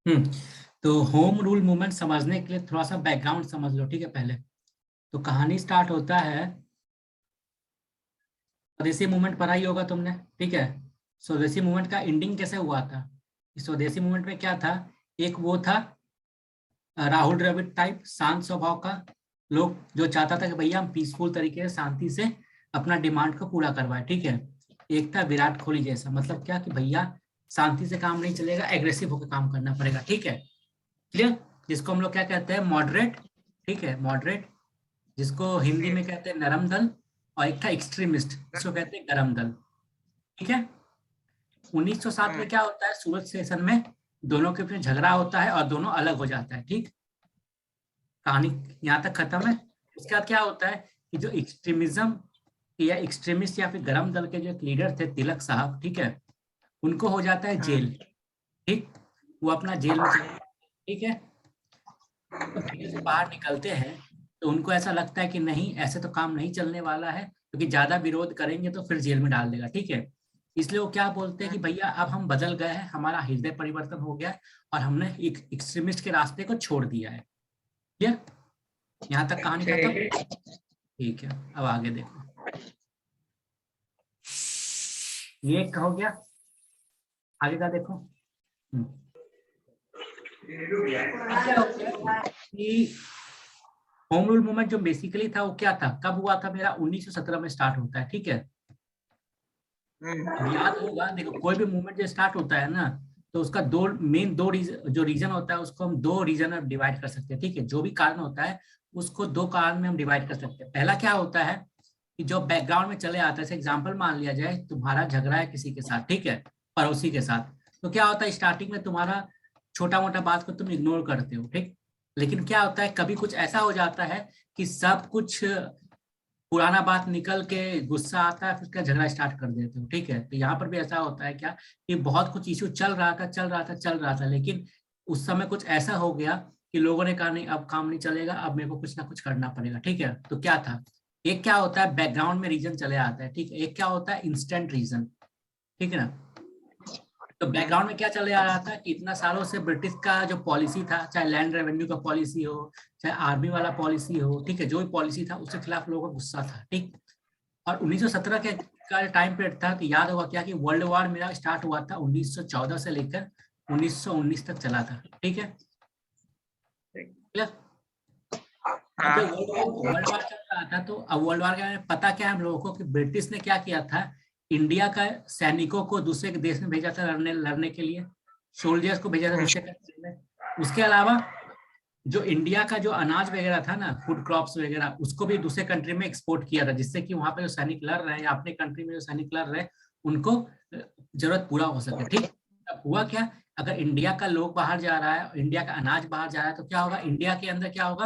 हम्म तो home rule movement समझने के लिए थोड़ा सा बैकग्राउंड समझ लो, ठीक है। पहले तो कहानी स्टार्ट होता है, स्वदेशी मूवमेंट पढ़ा ही होगा तुमने, ठीक है। स्वदेशी मूवमेंट का एंडिंग कैसे हुआ था? इस स्वदेशी मूवमेंट में क्या था? एक वो था राहुल द्रविड़ टाइप शांत स्वभाव का लोग जो चाहता था कि भैया हम पीसफुल तरीके से शांति से अपना डिमांड को पूरा करवाए, ठीक है। एक था विराट कोहली जैसा, मतलब क्या कि भैया शांति से काम नहीं चलेगा, एग्रेसिव होकर काम करना पड़ेगा, ठीक है। क्लियर? जिसको हम लोग क्या कहते हैं, मॉडरेट, ठीक है, मॉडरेट, जिसको हिंदी में कहते हैं नरम दल। और एक था एक्सट्रीमिस्ट, जिसको कहते हैं गरम दल, ठीक है। 1907 में क्या होता है, सूरत सेशन में दोनों के बीच झगड़ा होता है और दोनों अलग हो जाता है, ठीक। कहानी यहाँ तक खत्म है। उसके बाद क्या होता है कि जो एक्सट्रीमिज्म या एक्सट्रीमिस्ट या फिर गरम दल के जो एक लीडर थे तिलक साहब, ठीक है, उनको हो जाता है जेल, ठीक। वो अपना जेल में चले जाते हैं, ठीक है। तो जेल से बाहर निकलते हैं तो उनको ऐसा लगता है कि नहीं, ऐसे तो काम नहीं चलने वाला है, क्योंकि ज्यादा विरोध करेंगे तो फिर जेल में डाल देगा, ठीक है। इसलिए वो क्या बोलते हैं कि भैया अब हम बदल गए हैं, हमारा हृदय परिवर्तन हो गया है और हमने एक एक्सट्रीमिस्ट के रास्ते को छोड़ दिया है। क्लियर? यहाँ तक कहानी खत्म। ठीक है, अब आगे देखो। ये एक हो गया, आगे का देखो। अब क्या हो गया कि होम रूल मूवमेंट जो बेसिकली था वो क्या था, कब हुआ था मेरा, 1917 में स्टार्ट होता है, ठीक है। अब याद होगा, देखो कोई भी मूवमेंट जो स्टार्ट होता है ना, तो उसका दो जो रीजन होता है उसको हम दो रीजन में डिवाइड कर सकते हैं, ठीक है। जो भी कारण होता है उसको दो कारण में हम डिवाइड कर सकते हैं। पहला क्या होता है कि जो बैकग्राउंड में चले आता है, जैसे एग्जाम्पल मान लिया जाए, तुम्हारा झगड़ा है किसी के साथ, ठीक है, पड़ोसी के साथ। तो क्या होता है, स्टार्टिंग में तुम्हारा छोटा मोटा बात को तुम इग्नोर करते हो, ठीक। लेकिन क्या होता है, कभी कुछ ऐसा हो जाता है कि सब कुछ पुराना बात निकल के गुस्सा आता है, फिर उसका झगड़ा स्टार्ट कर देते हो, ठीक है। तो यहाँ पर भी ऐसा होता है क्या कि बहुत कुछ इशू चल रहा था, लेकिन उस समय कुछ ऐसा हो गया कि लोगों ने कहा नहीं अब काम नहीं चलेगा, अब मेरे को कुछ ना कुछ करना पड़ेगा, ठीक है। तो क्या था, एक क्या होता है बैकग्राउंड में रीजन चले आता है, ठीक है। एक क्या होता है इंस्टेंट रीजन, ठीक है ना। तो बैकग्राउंड में क्या चले आ रहा था कि इतना सालों से ब्रिटिश का जो पॉलिसी था, चाहे लैंड रेवेन्यू का पॉलिसी हो, चाहे आर्मी वाला पॉलिसी हो, ठीक है, जो भी पॉलिसी था उसके खिलाफ लोगों का गुस्सा था, ठीक। और 1917 के का टाइम पीरियड था, तो याद होगा क्या कि वर्ल्ड वॉर मेरा स्टार्ट हुआ था 1914 से लेकर 1919 तक चला था, ठीक है। अब जब वर्ल्ड वॉर चल रहा था, तो अब वर्ल्ड वॉर का पता क्या है हम लोगों को कि ब्रिटिश ने क्या किया था, इंडिया का सैनिकों को दूसरे देश में भेजा था लड़ने लड़ने के लिए, सोल्जर्स को भेजा था दूसरे कंट्री में। उसके अलावा जो इंडिया का जो अनाज वगैरह था ना, फूड क्रॉप्स वगैरह, उसको भी दूसरे कंट्री में एक्सपोर्ट किया था, जिससे कि वहां पे जो सैनिक लड़ रहे हैं या अपने कंट्री में जो सैनिक लड़ रहे हैं उनको जरूरत पूरा हो सके, ठीक। अब हुआ क्या, अगर इंडिया का लोग बाहर जा रहा है, इंडिया का अनाज बाहर जा रहा है, तो क्या होगा, इंडिया के अंदर क्या होगा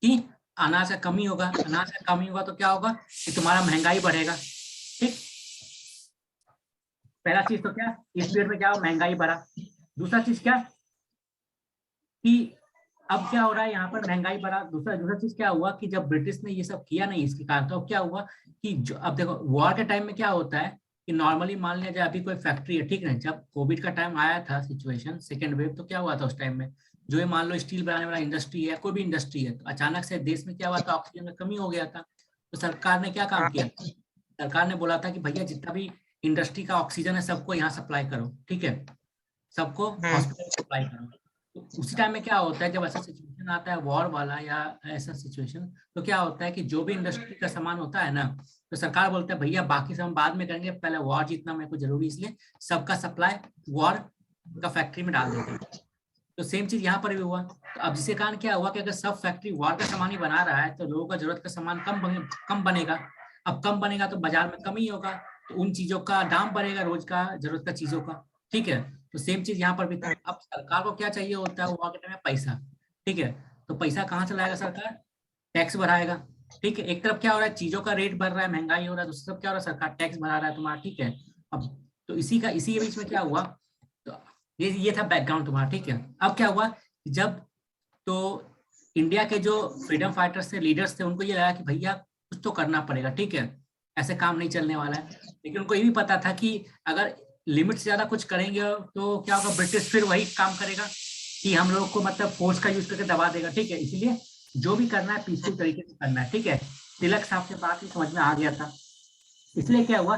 कि अनाज का कमी होगा, अनाज का कमी होगा तो क्या होगा कि तुम्हारा महंगाई बढ़ेगा, ठीक। पहला चीज तो क्या, इस पीरियड में क्या हो, महंगाई बढ़ा। दूसरा चीज क्या कि अब क्या हो रहा है यहाँ पर, महंगाई बढ़ा। दूसरा दूसरा चीज क्या हुआ कि जब ब्रिटिश ने ये सब किया नहीं इसके कारण, तो अब क्या हुआ कि जो अब देखो वॉर के टाइम में क्या होता है कि नॉर्मली मान लिया जाए अभी कोई फैक्ट्री है, ठीक है, जब कोविड का टाइम आया था सिचुएशन सेकेंड वेव, तो क्या हुआ था उस टाइम में, जो ये मान लो स्टील बनाने वाला इंडस्ट्री है, कोई भी इंडस्ट्री है, तो अचानक से देश में क्या हुआ था, ऑक्सीजन में कमी हो गया था। तो सरकार ने क्या काम किया, सरकार ने बोला था कि भैया जितना भी इंडस्ट्री का ऑक्सीजन है सबको यहाँ सप्लाई करो, ठीक है, सबको हॉस्पिटल सप्लाई करो। तो उसी टाइम में क्या होता है, जब ऐसा सिचुएशन आता है वॉर वाला या ऐसा सिचुएशन, तो क्या होता है कि जो भी इंडस्ट्री का सामान होता है ना, तो सरकार बोलते हैं भैया बाकी सब हम बाद में करेंगे, पहले वॉर जीतना मेरे को जरूरी, इसलिए सबका सप्लाई वॉर का फैक्ट्री में डाल देते हैं। तो सेम चीज यहाँ पर भी हुआ। तो अब जिसके कारण क्या हुआ कि अगर सब फैक्ट्री वॉर का सामान ही बना रहा है, तो लोगों का जरूरत का सामान कम बनेगा। अब कम बनेगा तो बाजार में कमी होगा, तो उन चीजों का दाम बढ़ेगा, रोज का जरूरत का चीजों का, ठीक है। तो सेम चीज यहाँ पर भी था। अब सरकार को क्या चाहिए होता है वॉर के टाइम में, पैसा, ठीक है। तो पैसा कहाँ से लाएगा सरकार, टैक्स बढ़ाएगा, ठीक है। एक तरफ क्या हो रहा है, चीजों का रेट बढ़ रहा है, महंगाई हो रहा है, दूसरी तरफ क्या हो रहा है, सरकार टैक्स बढ़ा रहा है तुम्हारा, ठीक है। अब तो इसी के बीच में क्या हुआ, तो ये था बैकग्राउंड तुम्हारा, ठीक है। अब क्या हुआ, जब तो इंडिया के जो फ्रीडम फाइटर्स थे, लीडर्स थे, उनको ये लगा कि भैया कुछ तो करना पड़ेगा, ठीक है, ऐसे काम नहीं चलने वाला है। लेकिन उनको ये भी पता था कि अगर लिमिट से ज्यादा कुछ करेंगे तो क्या होगा, ब्रिटिश फिर वही काम करेगा, कि हम लोग को मतलब फोर्स का यूज करके दबा देगा, ठीक है। इसीलिए जो भी करना है पीसफुल तरीके से करना है, ठीक है। तिलक साहब से बात ही समझ में आ गया था। इसलिए क्या हुआ,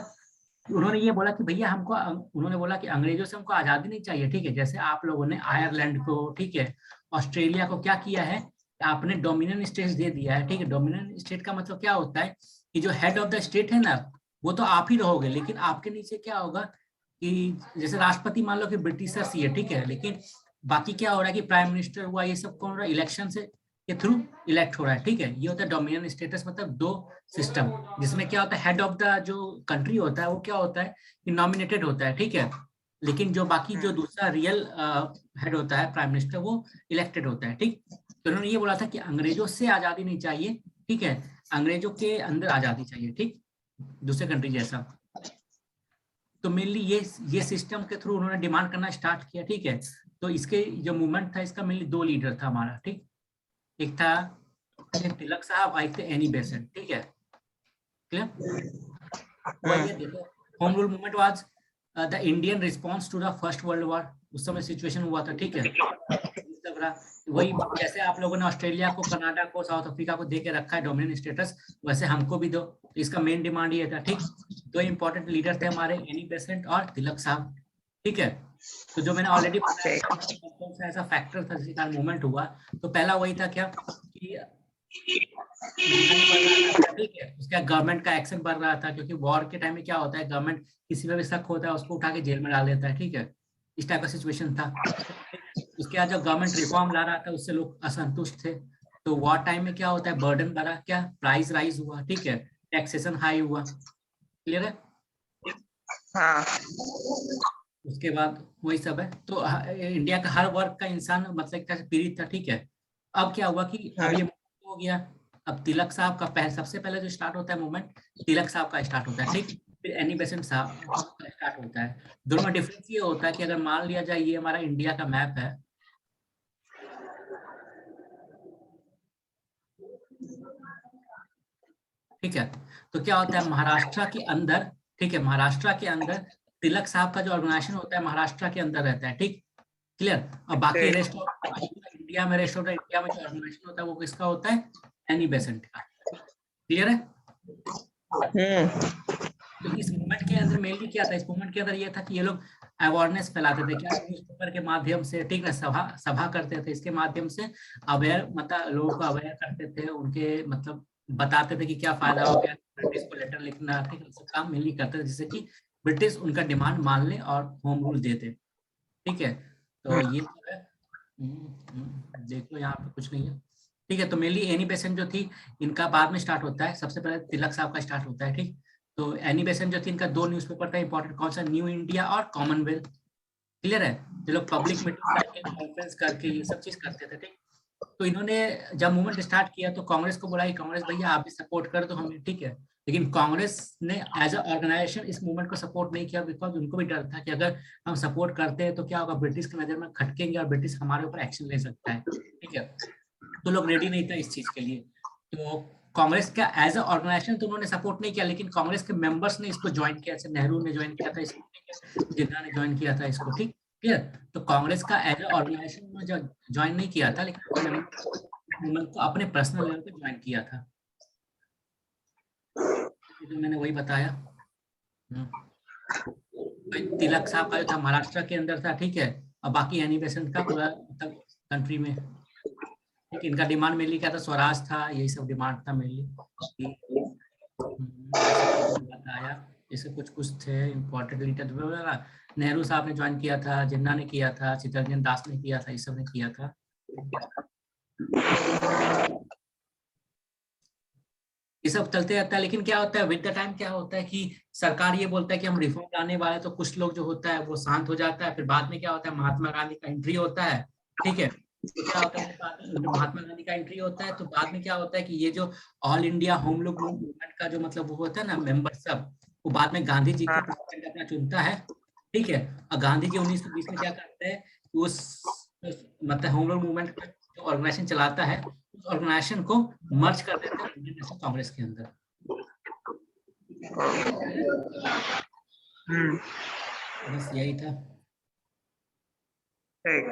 उन्होंने ये बोला कि भैया हमको, उन्होंने बोला कि अंग्रेजों से हमको आजादी नहीं चाहिए, ठीक है। जैसे आप लोगों ने आयरलैंड को, ठीक है, ऑस्ट्रेलिया को क्या किया है, आपने डोमिनियन स्टेट दे दिया है, ठीक है। डोमिनियन स्टेट का मतलब क्या होता है कि जो हेड ऑफ द स्टेट है ना, वो तो आप ही रहोगे, लेकिन आपके नीचे क्या होगा कि जैसे राष्ट्रपति मान लो कि ब्रिटिशर्स ही है, ठीक है, लेकिन बाकी क्या हो रहा है कि प्राइम मिनिस्टर हुआ, ये सब कौन हो रहा है, इलेक्शन से के थ्रू इलेक्ट हो रहा है, ठीक है। ये होता है डोमिनियन स्टेटस, मतलब दो सिस्टम, जिसमें क्या होता है हेड ऑफ द जो कंट्री होता है वो क्या होता है कि नॉमिनेटेड होता है, ठीक है। लेकिन जो बाकी जो दूसरा रियल हेड होता है प्राइम मिनिस्टर, वो इलेक्टेड होता है, ठीक। तो उन्होंने ये बोला था कि अंग्रेजों से आजादी नहीं चाहिए, ठीक है, अंग्रेजों के अंदर आजादी चाहिए, ठीक, दूसरे कंट्री जैसा। तो मेनली ये सिस्टम के थ्रू उन्होंने डिमांड करना स्टार्ट किया, ठीक है। तो इसके जो मूवमेंट था, इसका मेनली दो लीडर था हमारा, ठीक। एक था तिलक साहब, एक थे एनी बेसेंट, ठीक है, क्लियर। देखो, home rule movement was the Indian response to the first world war. उस समय सिचुएशन हुआ था, ठीक है। वही जैसे आप लोगों ने ऑस्ट्रेलिया को, कनाडा को, साउथ अफ्रीका को दे के रखा है डोमिनियन स्टेटस, वैसे हमको भी दो। तो इसका मेन डिमांड ये था, ठीक। दो इंपॉर्टेंट लीडर थे हमारे, एनी बेसेंट और तिलक साहब, ठीक है। तो जो मैंने ऑलरेडी बताया कौन सा ऐसा फैक्टर था जिसके कारण मूवमेंट हुआ, तो पहला वही था क्या कि ठीक है, उसका गवर्नमेंट का एक्शन बढ़ रहा था, क्योंकि वॉर के टाइम में क्या होता है, गवर्नमेंट किसी पे भी शक होता है उसको उठा के जेल में डाल देता है, ठीक है। इस टाइप का सिचुएशन था। उसके बाद जब गवर्नमेंट रिफॉर्म ला रहा था, उससे लोग असंतुष्ट थे। तो वॉर टाइम में क्या होता है, बर्डन बढ़ा, क्या प्राइस राइज हुआ, ठीक है, टैक्सेशन हाई हुआ, क्लियर है। हाँ। उसके बाद वही सब है। तो इंडिया का हर वर्ग का इंसान मतलब एक तरह से पीड़ित था, ठीक है। अब क्या हुआ कि अब ये हो गया, अब तिलक साहब का सबसे पहले जो स्टार्ट होता है मूवमेंट, तिलक साहब का स्टार्ट होता है, ठीक। फिर एनी बेसेंट साहब का स्टार्ट होता है। दोनों में डिफरेंस ये होता है कि अगर मान लिया जाए ये हमारा इंडिया का मैप है, ठीक है। तो क्या होता है महाराष्ट्र के अंदर, ठीक है, महाराष्ट्र के अंदर तिलक साहब का जो ऑर्गेनाइजेशन होता है महाराष्ट्र के अंदर रहता है, ठीक, क्लियर। और बाकी रेस्ट ऑफ इंडिया में, रेस्ट ऑफ इंडिया में जो ऑर्गेनाइजेशन होता है वो किसका होता है, एनी बेसेंट का, क्लियर है। तो इस मूवमेंट के अंदर मेनली क्या था, इस मूवमेंट के अंदर ये था कि ये लोग अवेयरनेस फैलाते थे, क्या न्यूज़पेपर के माध्यम से, ठीक है, सभा सभा करते थे, इसके माध्यम से अवेयर, मतलब लोगों को अवेयर करते थे, उनके मतलब बताते थे कि क्या फायदा हो गया, ब्रिटिश को लेटर लिखना, ठीक है, सब काम मेनली करते थे जिससे कि ब्रिटिश उनका डिमांड मान ले और होम रूल देते, ठीक है। तो ये सब है। देख लो यहाँ पे कुछ नहीं है, ठीक है। तो मेनली एनी बेसेंट जो थी, इनका बाद में स्टार्ट होता है, सबसे पहले तिलक साहब का स्टार्ट होता है, ठीक। तो एनी बेसेंट जो थी, इनका दो न्यूज़पेपर था इंपॉर्टेंट, कौन सा, न्यू इंडिया और कॉमनवेल्थ, क्लियर है। ये लोग पब्लिक मीटिंग करके, कॉन्फ्रेंस करके ये सब चीज करते थे, ठीक। तो इन्होंने जब मूवमेंट स्टार्ट किया तो कांग्रेस को बोला कि कांग्रेस भैया आप भी सपोर्ट कर दो हमें, ठीक है। लेकिन कांग्रेस ने एज अ ऑर्गेनाइजेशन इस मूवमेंट को सपोर्ट नहीं किया, बिकॉज उनको भी डर था कि अगर हम सपोर्ट करते हैं तो क्या होगा, ब्रिटिश की नजर में खटकेंगे और ब्रिटिश हमारे ऊपर एक्शन ले सकता है, ठीक है। तो लोग रेडी नहीं था इस चीज के लिए। तो कांग्रेस का एज अ ऑर्गेनाइजेशन तो उन्होंने सपोर्ट नहीं किया, लेकिन कांग्रेस के मेंबर्स ने इसको ज्वाइन किया, जैसे नेहरू ने ज्वाइन किया था इसको, ठीक है, जिन्ना ने ज्वाइन किया था इसको, ठीक, क्लियर। तो कांग्रेस का एज अ ऑर्गेनाइजेशन में ज्वाइन नहीं किया था, लेकिन मूवमेंट को अपने पर्सनल लेवल पे ज्वाइन किया था। तो मैंने वही बताया। तिलक साहब का जो था महाराष्ट्र के अंदर था, ठीक है, और बाकी एनी बेसेंट का पूरा कंट्री में, ठीक। इनका डिमांड मेनली क्या था, स्वराज था, यही सब डिमांड था मेनली। बताया जैसे कुछ कुछ थे इम्पोर्टेंट लीडर, नेहरू साहब ने ज्वाइन किया था, जिन्ना ने किया था, चित्तरंजन दास ने किया था, ये सब ने किया था। ये सब चलते रहता है, लेकिन क्या होता है विद द टाइम, क्या होता है कि सरकार ये बोलता है कि हम रिफॉर्म लाने वाले, तो कुछ लोग जो होता है वो शांत हो जाता है। फिर बाद में क्या होता है, महात्मा गांधी का एंट्री होता है, ठीक है। तो क्या होता है, महात्मा गांधी का एंट्री होता है, तो बाद में क्या होता है कि ये जो all India home rule movement का जो मतलब वो होता है ना मेंबर सब, वो बाद में गांधी जी को प्रेसिडेंट अपना चुनता है, ठीक है। और गांधी जी 1920 में क्या करते हैं, उस मतलब होम रूल मूवमेंट का जो ऑर्गेनाइजेशन चलाता है, उस ऑर्गेनाइजेशन को मर्ज कर देते हैं इंडियन नेशनल कांग्रेस के अंदर। बस यही था। ठीक।